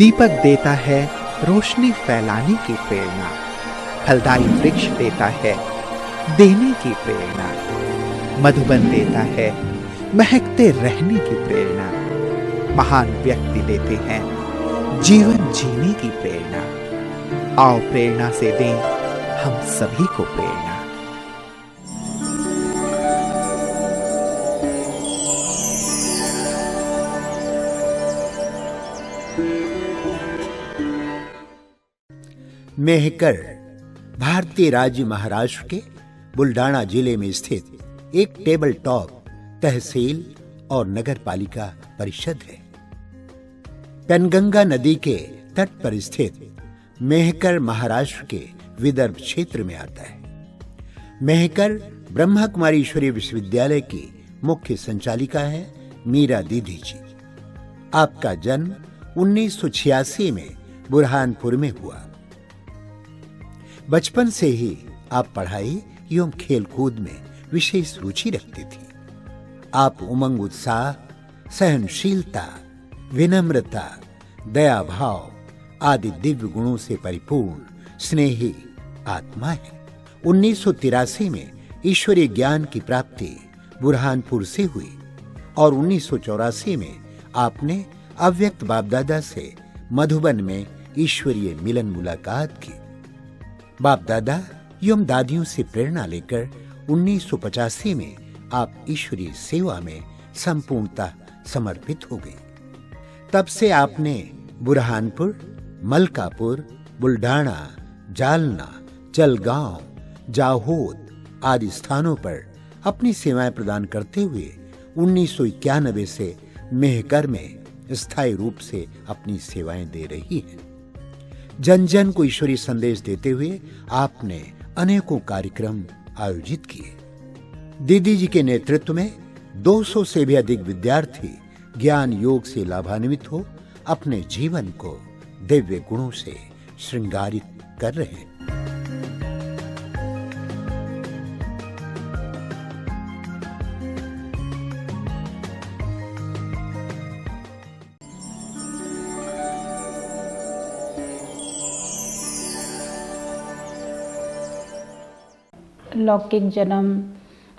दीपक देता है रोशनी फैलाने की प्रेरणा, फलदायी वृक्ष देता है देने की प्रेरणा, मधुबन देता है महकते रहने की प्रेरणा, महान व्यक्ति देते हैं जीवन जीने की प्रेरणा। आओ प्रेरणा से दें हम सभी को प्रेरणा। मेहकर भारतीय राज्य महाराष्ट्र के बुल्ढाणा जिले में स्थित एक टेबल टॉप तहसील और नगर पालिका परिषद है। पेनगंगा नदी के तट पर स्थित मेहकर महाराष्ट्र के विदर्भ क्षेत्र में आता है। मेहकर ब्रह्मा कुमारी ईश्वरीय विश्वविद्यालय की मुख्य संचालिका है मीरा दीदी जी। आपका जन्म 1986 में बुरहानपुर में हुआ। बचपन से ही आप पढ़ाई एवं खेलकूद में विशेष रुचि रखती थी। आप उमंग, उत्साह, सहनशीलता, विनम्रता, दया भाव आदि दिव्य गुणों से परिपूर्ण स्नेही आत्मा है। 1983 में ईश्वरीय ज्ञान की प्राप्ति बुरहानपुर से हुई और 1984 में आपने अव्यक्त बाप-दादा से मधुबन में ईश्वरीय मिलन मुलाकात की। बाप दादा एवं दादियों से प्रेरणा लेकर 1985 में आप ईश्वरीय सेवा में संपूर्णतः समर्पित हो गए। तब से आपने बुरहानपुर, मलकापुर, बुल्ढाणा, जालना, जलगांव, जाहोद आदि स्थानों पर अपनी सेवाएं प्रदान करते हुए 1991 से मेहकर में स्थायी रूप से अपनी सेवाएं दे रही हैं। जन जन को ईश्वरीय संदेश देते हुए आपने अनेकों कार्यक्रम आयोजित किए। दीदी जी के नेतृत्व में 200 से भी अधिक विद्यार्थी ज्ञान योग से लाभान्वित हो अपने जीवन को दिव्य गुणों से श्रृंगारित कर रहे हैं। लौकिक जन्म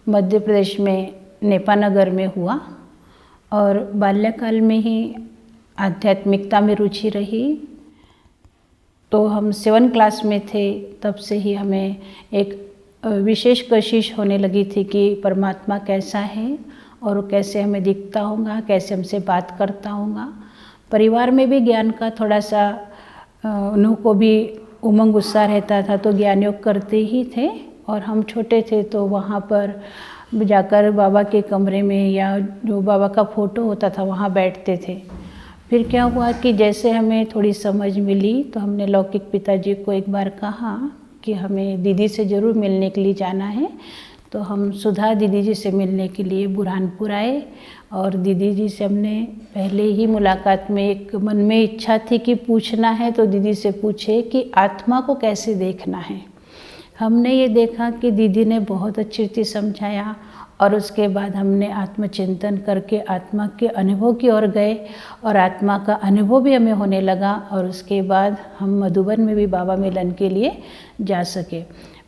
मध्य प्रदेश में नेपानगर में हुआ और बाल्यकाल में ही आध्यात्मिकता में रुचि रही। तो हम 7 क्लास में थे, तब से ही हमें एक विशेष कशिश होने लगी थी कि परमात्मा कैसा है और कैसे हमें दिखता होगा, कैसे हमसे बात करता होगा। परिवार में भी ज्ञान का थोड़ा सा उन्हों को भी उमंग उत्साह रहता था, तो ज्ञान योग करते ही थे। और हम छोटे थे तो वहाँ पर जाकर बाबा के कमरे में या जो बाबा का फ़ोटो होता था वहाँ बैठते थे। फिर क्या हुआ कि जैसे हमें थोड़ी समझ मिली तो हमने लौकिक पिताजी को एक बार कहा कि हमें दीदी से ज़रूर मिलने के लिए जाना है। तो हम सुधा दीदी जी से मिलने के लिए बुरहानपुर आए और दीदी जी से हमने पहले ही मुलाकात में एक मन में इच्छा थी कि पूछना है, तो दीदी से पूछे कि आत्मा को कैसे देखना है। हमने ये देखा कि दीदी ने बहुत अच्छी रीति समझाया और उसके बाद हमने आत्मचिंतन करके आत्मा के अनुभव की ओर गए और आत्मा का अनुभव भी हमें होने लगा। और उसके बाद हम मधुबन में भी बाबा मिलन के लिए जा सके।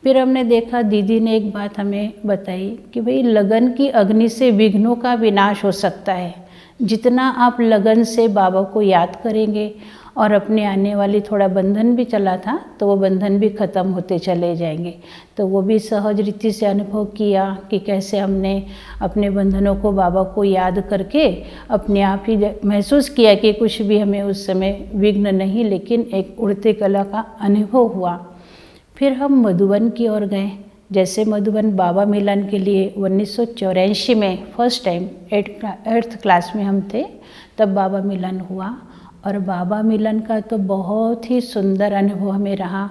फिर हमने देखा, दीदी ने एक बात हमें बताई कि भाई लगन की अग्नि से विघ्नों का विनाश हो सकता है। जितना आप लगन से बाबा को याद करेंगे और अपने आने वाली थोड़ा बंधन भी चला था तो वो बंधन भी ख़त्म होते चले जाएंगे। तो वो भी सहज रीति से अनुभव किया कि कैसे हमने अपने बंधनों को बाबा को याद करके अपने आप ही महसूस किया कि कुछ भी हमें उस समय विघ्न नहीं, लेकिन एक उड़ते कला का अनुभव हुआ। फिर हम मधुबन की ओर गए। जैसे मधुबन बाबा मिलन के लिए 1984 में फर्स्ट टाइम 8th क्लास में हम थे, तब बाबा मिलन हुआ। और बाबा मिलन का तो बहुत ही सुंदर अनुभव हमें रहा,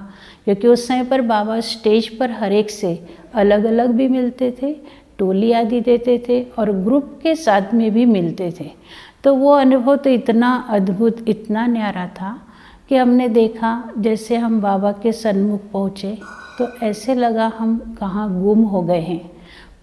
क्योंकि उस समय पर बाबा स्टेज पर हर एक से अलग अलग भी मिलते थे, टोली आदि देते थे और ग्रुप के साथ में भी मिलते थे। तो वो अनुभव तो इतना अद्भुत, इतना न्यारा था कि हमने देखा जैसे हम बाबा के सन्मुख पहुँचे तो ऐसे लगा हम कहाँ गुम हो गए हैं।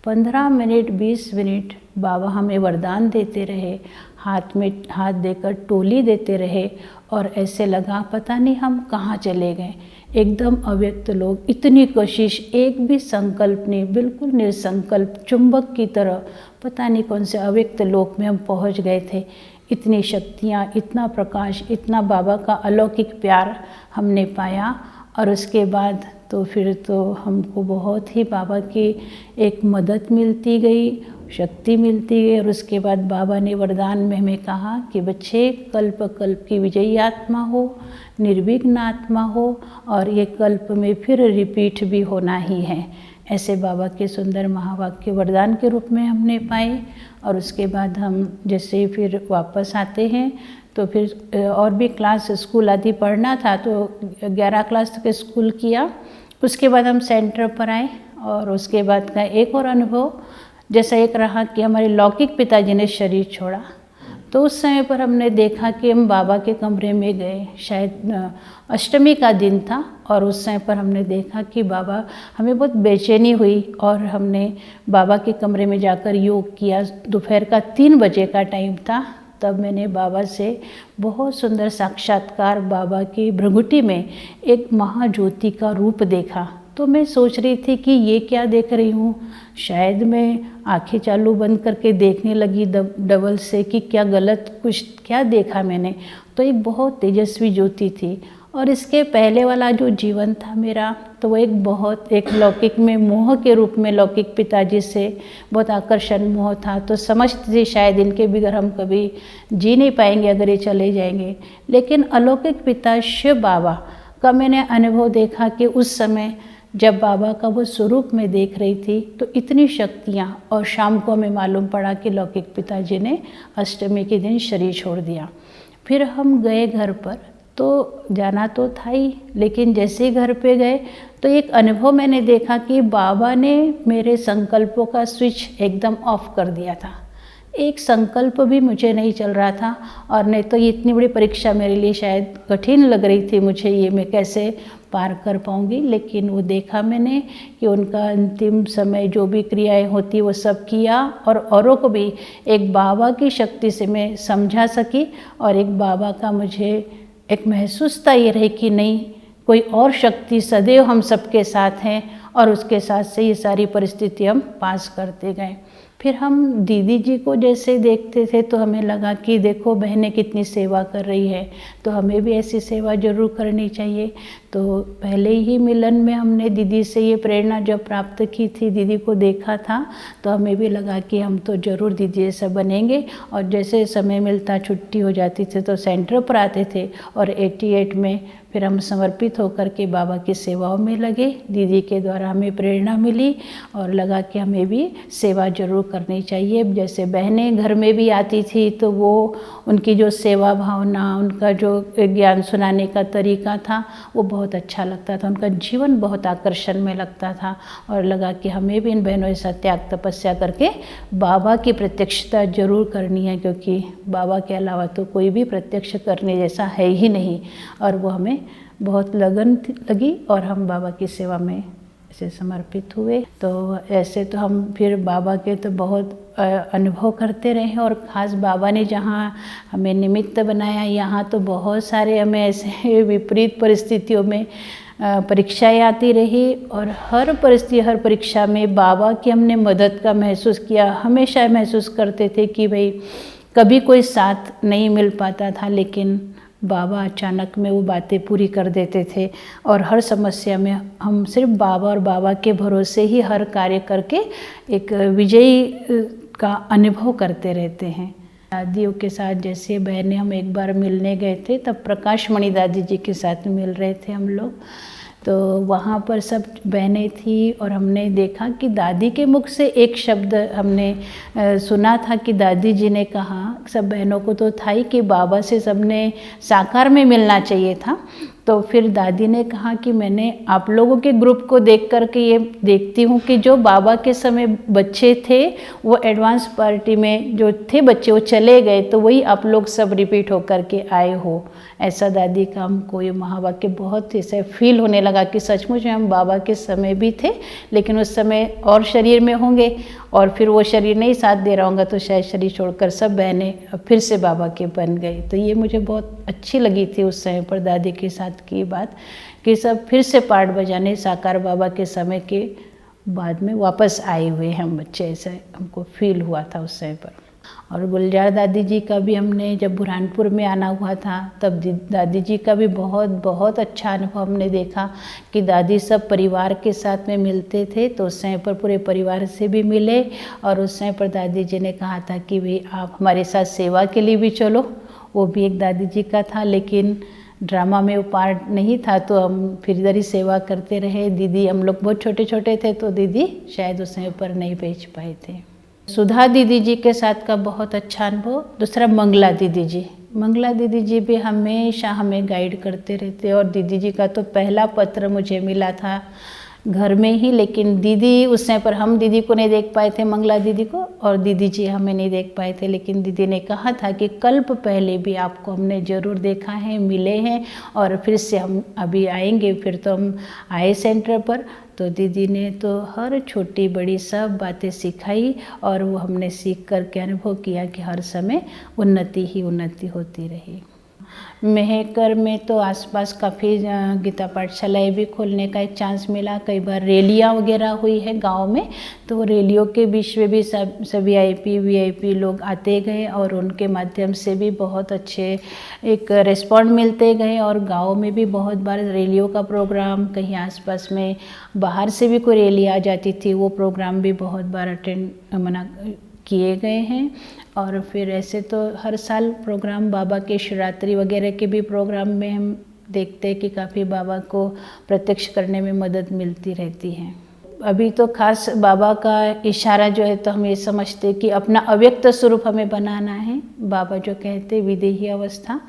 15 मिनट 20 मिनट बाबा हमें वरदान देते रहे, हाथ में हाथ देकर टोली देते रहे और ऐसे लगा पता नहीं हम कहाँ चले गए। एकदम अव्यक्त लोग, इतनी कोशिश, एक भी संकल्प नहीं, बिल्कुल निसंकल्प चुंबक की तरह पता नहीं कौन से अव्यक्त लोक में हम पहुँच गए थे। इतनी शक्तियाँ, इतना प्रकाश, इतना बाबा का अलौकिक प्यार हमने पाया। और उसके बाद तो फिर तो हमको बहुत ही बाबा की एक मदद मिलती गई, शक्ति मिलती गई। और उसके बाद बाबा ने वरदान में हमें कहा कि बच्चे कल्प कल्प की विजयी आत्मा हो, निर्विघ्न आत्मा हो और ये कल्प में फिर रिपीट भी होना ही है। ऐसे बाबा के सुंदर महावाक्य वरदान के रूप में हमने पाए। और उसके बाद हम जैसे फिर वापस आते हैं तो फिर और भी क्लास स्कूल आदि पढ़ना था तो 11 क्लास तक स्कूल किया। उसके बाद हम सेंटर पर आए और उसके बाद का एक और अनुभव जैसा एक रहा कि हमारे लौकिक पिताजी ने शरीर छोड़ा। तो उस समय पर हमने देखा कि हम बाबा के कमरे में गए, शायद अष्टमी का दिन था और उस समय पर हमने देखा कि बाबा, हमें बहुत बेचैनी हुई और हमने बाबा के कमरे में जाकर योग किया। दोपहर का 3 बजे का टाइम था। तब मैंने बाबा से बहुत सुंदर साक्षात्कार, बाबा की भृगुटी में एक महाज्योति का रूप देखा। तो मैं सोच रही थी कि ये क्या देख रही हूँ, शायद मैं आंखें चालू बंद करके देखने लगी डबल से कि क्या गलत कुछ क्या देखा मैंने। तो एक बहुत तेजस्वी ज्योति थी। और इसके पहले वाला जो जीवन था मेरा, तो वो एक लौकिक में मोह के रूप में लौकिक पिताजी से बहुत आकर्षण मोह था। तो समझती थी शायद इनके बगैर हम कभी जी नहीं पाएंगे अगर ये चले जाएंगे। लेकिन अलौकिक पिता शिव बाबा का मैंने अनुभव देखा कि उस समय जब बाबा का वो स्वरूप में देख रही थी तो इतनी शक्तियाँ, और शाम को हमें मालूम पड़ा कि लौकिक पिताजी ने अष्टमी के दिन शरीर छोड़ दिया। फिर हम गए घर पर, तो जाना तो था ही, लेकिन जैसे ही घर पे गए तो एक अनुभव मैंने देखा कि बाबा ने मेरे संकल्पों का स्विच एकदम ऑफ कर दिया था। एक संकल्प भी मुझे नहीं चल रहा था। और नहीं तो ये इतनी बड़ी परीक्षा मेरे लिए शायद कठिन लग रही थी मुझे, ये मैं कैसे पार कर पाऊंगी। लेकिन वो देखा मैंने कि उनका अंतिम समय जो भी क्रियाएं होती वो सब किया और औरों को भी एक बाबा की शक्ति से मैं समझा सकी। और एक बाबा का मुझे एक महसूसता ये रही कि नहीं, कोई और शक्ति सदैव हम सबके साथ हैं और उसके साथ से ये सारी परिस्थिति हम पास करते गए। फिर हम दीदी जी को जैसे देखते थे तो हमें लगा कि देखो बहनें कितनी सेवा कर रही है, तो हमें भी ऐसी सेवा जरूर करनी चाहिए। तो पहले ही मिलन में हमने दीदी से ये प्रेरणा जब प्राप्त की थी, दीदी को देखा था, तो हमें भी लगा कि हम तो ज़रूर दीदी जैसा बनेंगे। और जैसे समय मिलता, छुट्टी हो जाती थी तो सेंटर पर आते थे और 88 में फिर हम समर्पित होकर के बाबा की सेवाओं में लगे। दीदी के द्वारा हमें प्रेरणा मिली और लगा कि हमें भी सेवा जरूर करनी चाहिए। जैसे बहनें घर में भी आती थी तो वो उनकी जो सेवा भावना, उनका जो ज्ञान सुनाने का तरीका था वो बहुत अच्छा लगता था। उनका जीवन बहुत आकर्षण में लगता था और लगा कि हमें भी इन बहनों से त्याग तपस्या करके बाबा की प्रत्यक्षता जरूर करनी है, क्योंकि बाबा के अलावा तो कोई भी प्रत्यक्ष करने जैसा है ही नहीं। और वो हमें बहुत लगन लगी और हम बाबा की सेवा में ऐसे समर्पित हुए। तो ऐसे तो हम फिर बाबा के तो बहुत अनुभव करते रहे। और ख़ास बाबा ने जहाँ हमें निमित्त बनाया, यहाँ तो बहुत सारे हमें ऐसे विपरीत परिस्थितियों में परीक्षाएं आती रही और हर परिस्थिति, हर परीक्षा में बाबा की हमने मदद का महसूस किया। हमेशा महसूस करते थे कि भाई कभी कोई साथ नहीं मिल पाता था, लेकिन बाबा अचानक में वो बातें पूरी कर देते थे। और हर समस्या में हम सिर्फ बाबा और बाबा के भरोसे ही हर कार्य करके एक विजयी का अनुभव करते रहते हैं। दादियों के साथ जैसे बहनें हम एक बार मिलने गए थे, तब प्रकाश मणि दादी जी के साथ मिल रहे थे हम लोग। तो वहाँ पर सब बहनें थी और हमने देखा कि दादी के मुख से एक शब्द हमने सुना था कि दादी जी ने कहा, सब बहनों को तो था ही कि बाबा से सबने साकार में मिलना चाहिए था। तो फिर दादी ने कहा कि मैंने आप लोगों के ग्रुप को देख कर के ये देखती हूँ कि जो बाबा के समय बच्चे थे वो एडवांस पार्टी में जो थे बच्चे वो चले गए, तो वही आप लोग सब रिपीट होकर के आए हो। ऐसा दादी का हमको ये महावाक्य बहुत ऐसे फील होने लगा कि सचमुच में हम बाबा के समय भी थे, लेकिन उस समय और शरीर में होंगे और फिर वो शरीर नहीं साथ दे रहा होगा तो शायद शरीर छोड़कर सब बहनें फिर से बाबा के बन गई। तो ये मुझे बहुत अच्छी लगी थी उस समय पर दादी के साथ की बात कि सब फिर से पार्ट बजाने साकार बाबा के समय के बाद में वापस आए हुए हम बच्चे, ऐसा हमको फील हुआ था उस समय पर। और गुलजार दादी जी का भी हमने जब बुरहानपुर में आना हुआ था तब दादी जी का भी बहुत बहुत अच्छा अनुभव हमने देखा कि दादी सब परिवार के साथ में मिलते थे, तो उस समय पर पूरे परिवार से भी मिले और उस समय पर दादी जी ने कहा था कि भाई आप हमारे साथ सेवा के लिए भी चलो। वो भी एक दादी जी का था, लेकिन ड्रामा में वो पार्ट नहीं था तो हम फिर इधर ही सेवा करते रहे। दीदी हम लोग बहुत छोटे छोटे थे तो दीदी शायद उस समय पर नहीं भेज पाए थे। सुधा दीदी जी के साथ का बहुत अच्छा अनुभव। दूसरा मंगला दीदी जी भी हमेशा हमें गाइड करते रहते और दीदी जी का तो पहला पत्र मुझे मिला था घर में ही, लेकिन दीदी उस समय पर हम दीदी को नहीं देख पाए थे, मंगला दीदी को, और दीदी जी हमें नहीं देख पाए थे, लेकिन दीदी ने कहा था कि कल्प पहले भी आपको हमने ज़रूर देखा है, मिले हैं और फिर से हम अभी आएंगे। फिर तो हम आए सेंटर पर, तो दीदी ने तो हर छोटी बड़ी सब बातें सिखाई और वो हमने सीख करके अनुभव किया कि हर समय उन्नति ही उन्नति होती रही। मेहकर में तो आसपास काफ़ी गीता पाठशालाएँ भी खोलने का एक चांस मिला। कई बार रैलियाँ वगैरह हुई है गांव में, तो रैलियों के बीच में भी सब वीआईपी लोग आते गए और उनके माध्यम से भी बहुत अच्छे एक रिस्पॉन्ड मिलते गए। और गांव में भी बहुत बार रैलियों का प्रोग्राम, कहीं आसपास में बाहर से भी कोई रैली आ जाती थी, वो प्रोग्राम भी बहुत बार अटेंड किए गए हैं। और फिर ऐसे तो हर साल प्रोग्राम बाबा के शिवरात्रि वगैरह के भी प्रोग्राम में हम देखते हैं कि काफ़ी बाबा को प्रत्यक्ष करने में मदद मिलती रहती है। अभी तो खास बाबा का इशारा जो है तो हम ये समझते हैं कि अपना अव्यक्त स्वरूप हमें बनाना है। बाबा जो कहते हैं विदेही अवस्था,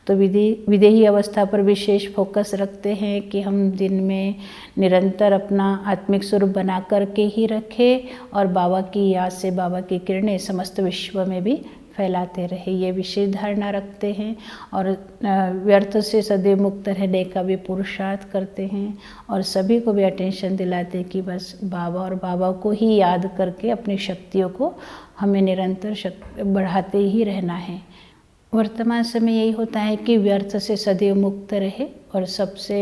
तो विदेही अवस्था पर विशेष फोकस रखते हैं कि हम दिन में निरंतर अपना आत्मिक स्वरूप बना करके ही रखें और बाबा की याद से बाबा की किरणें समस्त विश्व में भी फैलाते रहे, ये विशेष धारणा रखते हैं। और व्यर्थ से सदैव मुक्त रहने का भी पुरुषार्थ करते हैं और सभी को भी अटेंशन दिलाते हैं कि बस बाबा और बाबा को ही याद करके अपनी शक्तियों को हमें निरंतर बढ़ाते ही रहना है। वर्तमान समय यही होता है कि व्यर्थ से सदैव मुक्त रहे और सबसे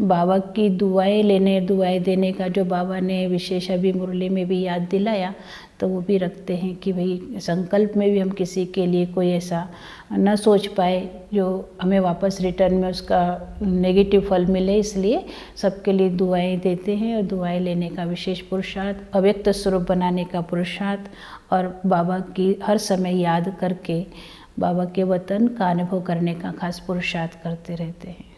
बाबा की दुआएं देने का जो बाबा ने विशेष अभी मुरली में भी याद दिलाया, तो वो भी रखते हैं कि भाई संकल्प में भी हम किसी के लिए कोई ऐसा न सोच पाए जो हमें वापस रिटर्न में उसका नेगेटिव फल मिले, इसलिए सबके लिए दुआएं देते हैं और दुआएं लेने का विशेष पुरुषार्थ, अव्यक्त स्वरूप बनाने का पुरुषार्थ और बाबा की हर समय याद करके बाबा के वतन का अनुभव करने का खास पुरुषार्थ करते रहते हैं।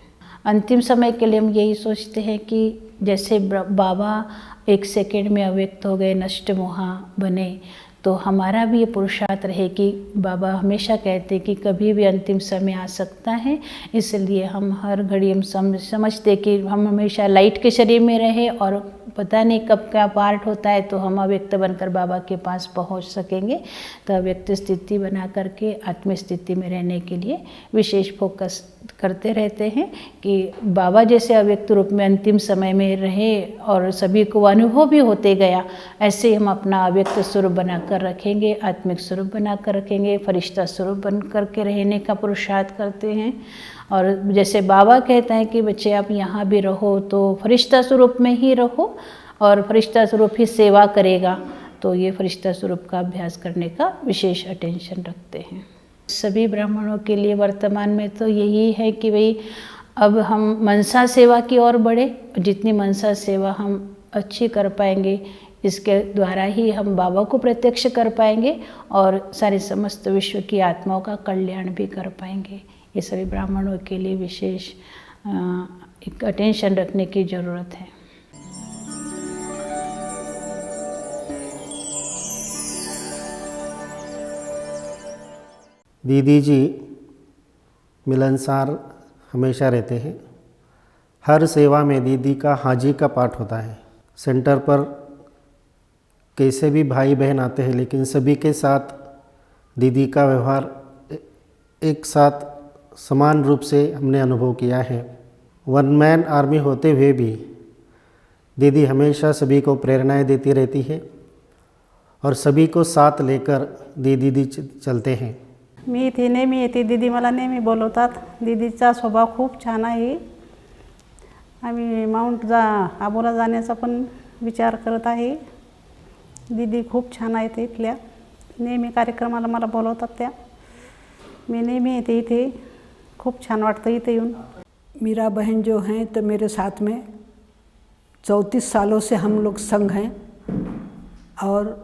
अंतिम समय के लिए हम यही सोचते हैं कि जैसे बाबा एक सेकंड में अव्यक्त हो गए, नष्ट मोहा बने, तो हमारा भी ये पुरुषार्थ रहे कि बाबा हमेशा कहते कि कभी भी अंतिम समय आ सकता है, इसलिए हम हर घड़ी हम समझते कि हम हमेशा लाइट के शरीर में रहे और पता नहीं कब क्या पार्ट होता है, तो हम अव्यक्त बनकर बाबा के पास पहुंच सकेंगे। तो अव्यक्त स्थिति बना करके आत्म स्थिति में रहने के लिए विशेष फोकस करते रहते हैं कि बाबा जैसे अव्यक्त रूप में अंतिम समय में रहे और सभी को अनुभव भी होते गया, ऐसे हम अपना अव्यक्त स्वरूप बनाकर रखेंगे, आत्मिक स्वरूप बनाकर रखेंगे, फरिश्ता स्वरूप बन करके रहने का पुरुषार्थ करते हैं। और जैसे बाबा कहता है कि बच्चे आप यहाँ भी रहो तो फरिश्ता स्वरूप में ही रहो और फरिश्ता स्वरूप ही सेवा करेगा, तो ये फरिश्ता स्वरूप का अभ्यास करने का विशेष अटेंशन रखते हैं। सभी ब्राह्मणों के लिए वर्तमान में तो यही है कि भाई अब हम मनसा सेवा की ओर बढ़े, जितनी मनसा सेवा हम अच्छी कर पाएंगे इसके द्वारा ही हम बाबा को प्रत्यक्ष कर पाएंगे और सारे समस्त विश्व की आत्माओं का कल्याण भी कर पाएंगे। ये सभी ब्राह्मणों के लिए विशेष एक अटेंशन रखने की ज़रूरत है। दीदी जी मिलनसार हमेशा रहते हैं हर सेवा में दीदी का हाजी का पाठ होता है। सेंटर पर कैसे भी भाई बहन आते हैं, लेकिन सभी के साथ दीदी का व्यवहार एक साथ समान रूप से हमने अनुभव किया है। वन मैन आर्मी होते हुए भी दीदी हमेशा सभी को प्रेरणाएं देती रहती है और सभी को साथ लेकर दीदी चलते हैं। मी इथे नेहमी येते, दीदी मला नेहमी बोलवतात। दीदीचा स्वभाव खूप छान आहे। आम्ही माउंट आबोला जाण्याचा पण विचार करत आहे। दीदी खूप छान आहेत इथल्या, नेहमी कार्यक्रमाला मला बोलवतात त्या। मी नेहमी येते इथे, खूप छान वाटतं इथे येऊन। मीरा बहन जो हैं तो मेरे साथ में 34 सालों से हम लोग संग हैं और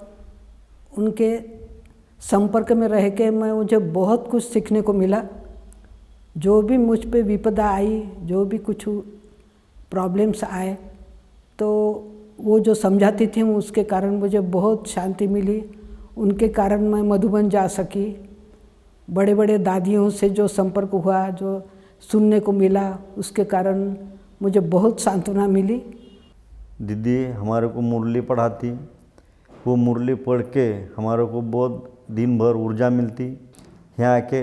उनके संपर्क में रह के मुझे बहुत कुछ सीखने को मिला। जो भी मुझ पे विपदा आई, जो भी कुछ प्रॉब्लम्स आए, तो वो जो समझाती थी उसके कारण मुझे बहुत शांति मिली। उनके कारण मैं मधुबन जा सकी। बड़े बड़े दादियों से जो संपर्क हुआ, जो सुनने को मिला, उसके कारण मुझे बहुत सांत्वना मिली। दीदी हमारे को मुरली पढ़ाती, वो मुरली पढ़ के हमारे को बहुत दिन भर ऊर्जा मिलती। यहाँ आके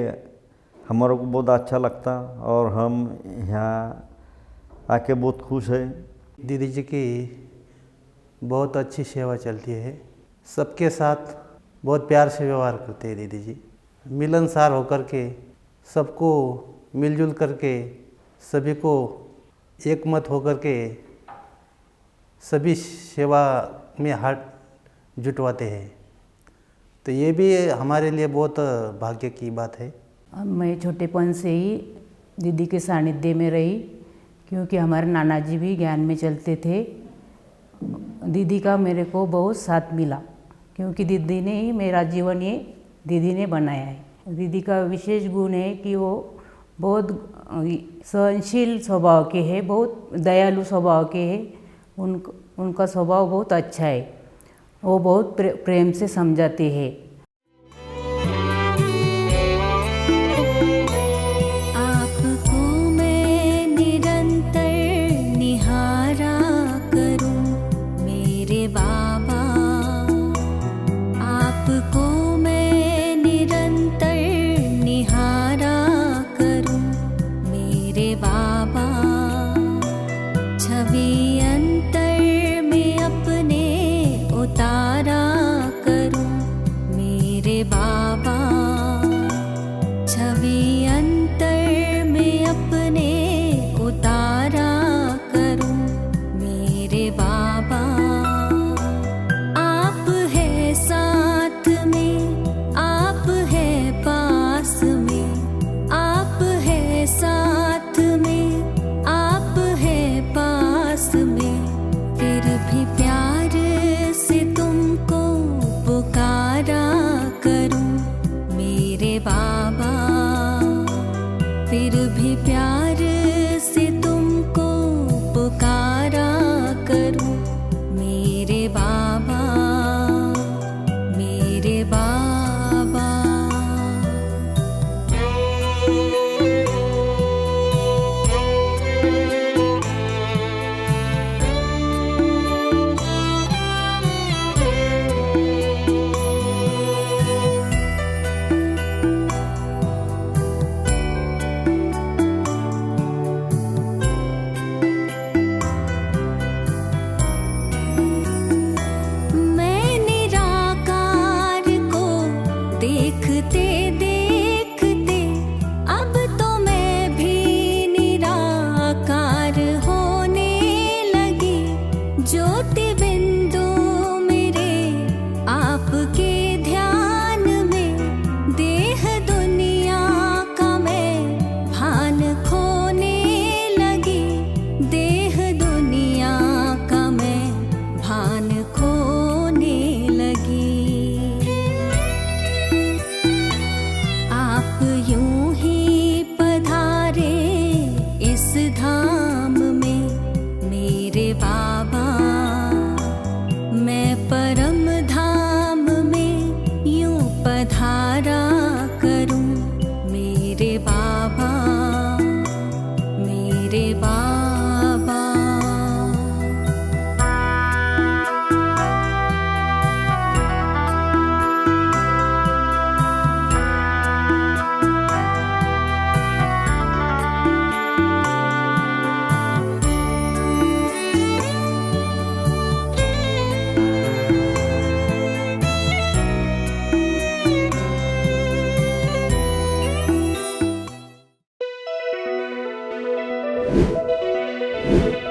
हमारे को बहुत अच्छा लगता और हम यहाँ आके बहुत खुश है। दीदी जी की बहुत अच्छी सेवा चलती है। सबके साथ बहुत प्यार से व्यवहार करते हैं दीदी जी। मिलनसार होकर के, सबको मिलजुल करके, सभी को एक मत होकर के सभी सेवा में हाथ जुटवाते हैं। तो ये भी हमारे लिए बहुत भाग्य की बात है। मैं छोटेपन से ही दीदी के सानिध्य में रही, क्योंकि हमारे नाना जी भी ज्ञान में चलते थे। दीदी का मेरे को बहुत साथ मिला, क्योंकि दीदी ने ही मेरा जीवन ये दीदी ने बनाया है। दीदी का विशेष गुण है कि वो बहुत सहनशील स्वभाव के है, बहुत दयालु स्वभाव के है। उनका स्वभाव बहुत अच्छा है। वो बहुत प्रेम से समझाते हैं। आपको मैं निरंतर निहारा करूं मेरे बाबा, आपको मैं निरंतर निहारा करूं मेरे बाबा। छवि अंतर में अपने उतारा करूं है।